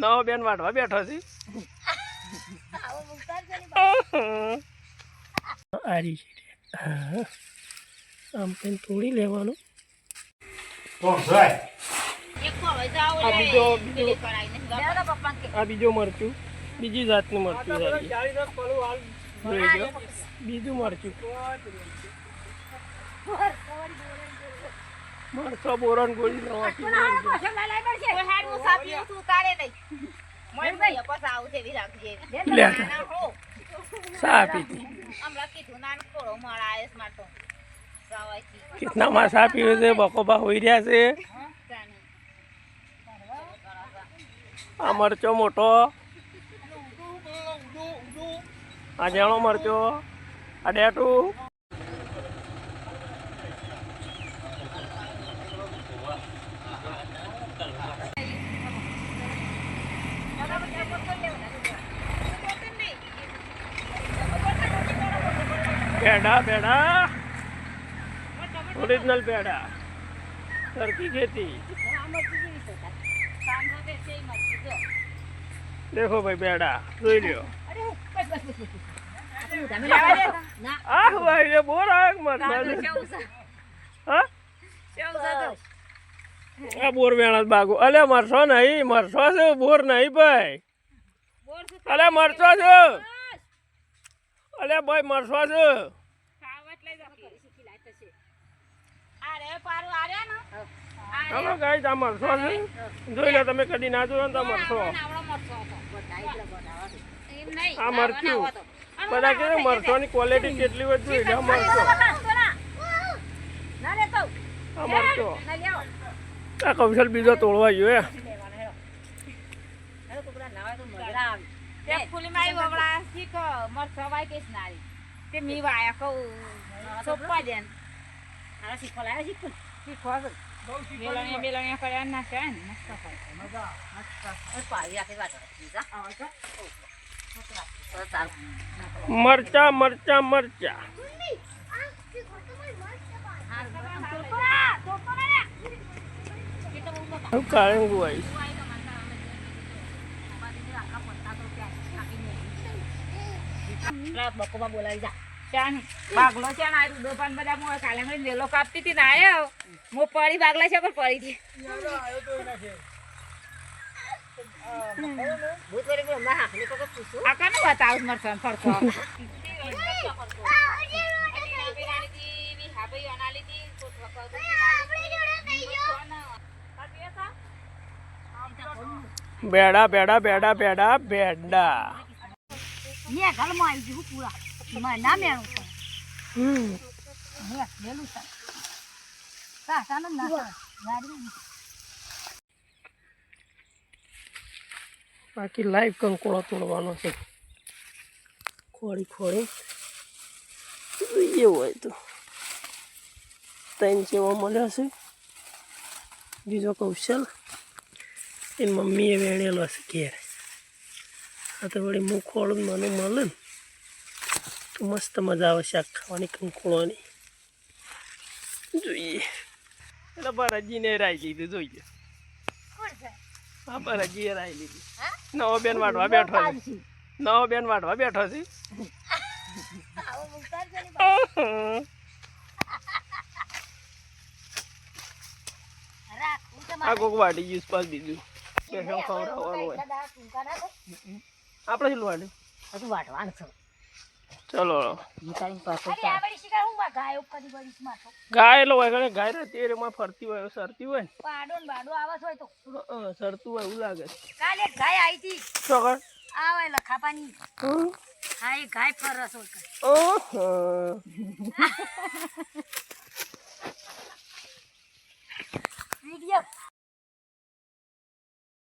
નવો બેન વાટવા બેઠો છે. આરી આમ કંઈ તોડી લેવાનું. આ બીજો મરચું, બીજી જાતનું મરચું છે. બીજું મરચું મરચો બોરણ ગોળી સા પીતી કેટલા માં સા પીવે છે. બકોબા હોઈ રહ્યા છે. આ મરચો મોટો, આ જેણો મરચો, આ ડેટું. પેડા પેડા ઓરિજિનલ પેડા, સરકી ખેતી. દેખો ભાઈ પેડા જોઈ લ્યો. આ ભાઈ બોર આ બોર વેણા બાગો. અલે મરસો નહીં, મરસો છે, બોર નહીં ભાઈ. અલે મરસો છે, અલે ભાઈ મરસો છે. ચાલો ગાઈ આ મરસો છે, જોઈ લો તમે. કદી ના જોયો તો મરસો. આ મરચું બધા કે મરચોની ક્વોલિટી કેટલી હોય જોઈ લો. મરચો, આ મરચો. આ કૌશલ બીજો તોડવા જોઈએ. મરચા મરચા મરચા. કાળંગુ આવીશ. બકોમાં બોલાવી જા. બાગલો છે ને આ દોપાન બધા મોય કાલે વેલો કાપતી હતી ને આયો મો પડી બાગલા છે પણ પડી હતી. ભૂત વરે ગયો માં હાકલી કોકો પૂછું. આ કાનો બતાવ મરસન ફરકો. બેડા બેડા બેડા બેડા બેડા. યે ઘરમાં આવી ગયું પૂરા. માં ના મેણું છે. હે મેલું છે. સાનો ના ગાડી. બાકી લાઈવ કંકોળો તોડવાનો છે. ખોડી ખોડી જોઈએ હોય તો 3 જેવો મળ્યો છે. બીજો કૌશલ એની મમ્મીએ વેણેલો છે ઘેર. આ તો વળી મું ખોળું મને મળે ને તો મસ્ત મજા આવે શાક ખાવાની કંકોળોની. જોઈએ એટલે બરાજીને રાઈ લીધું. જોઈએ હા બરાજીએ રાઈ લીધી. નવો બેન વાટવા બેઠો છે. નવો બેન વાટવા બેઠો છે. આ કોક વાટી ગયું પાસ દીધું. ખવડાવવાનું હોય આપણે શું વાટ્યું? હજુ વાટવાનું છે. ચલો ગાય એટલે હોય ગાય રહેતી એમાં ફરતી હોય સરતી હોય ને પાડો ને બાડો આવે હોય તો સરતું હોય એવું લાગે. કાલે ગાય આવી હતી ચોકડ આવે લખાપાની. હા એ ગાય ફરસ હોય. ઓહો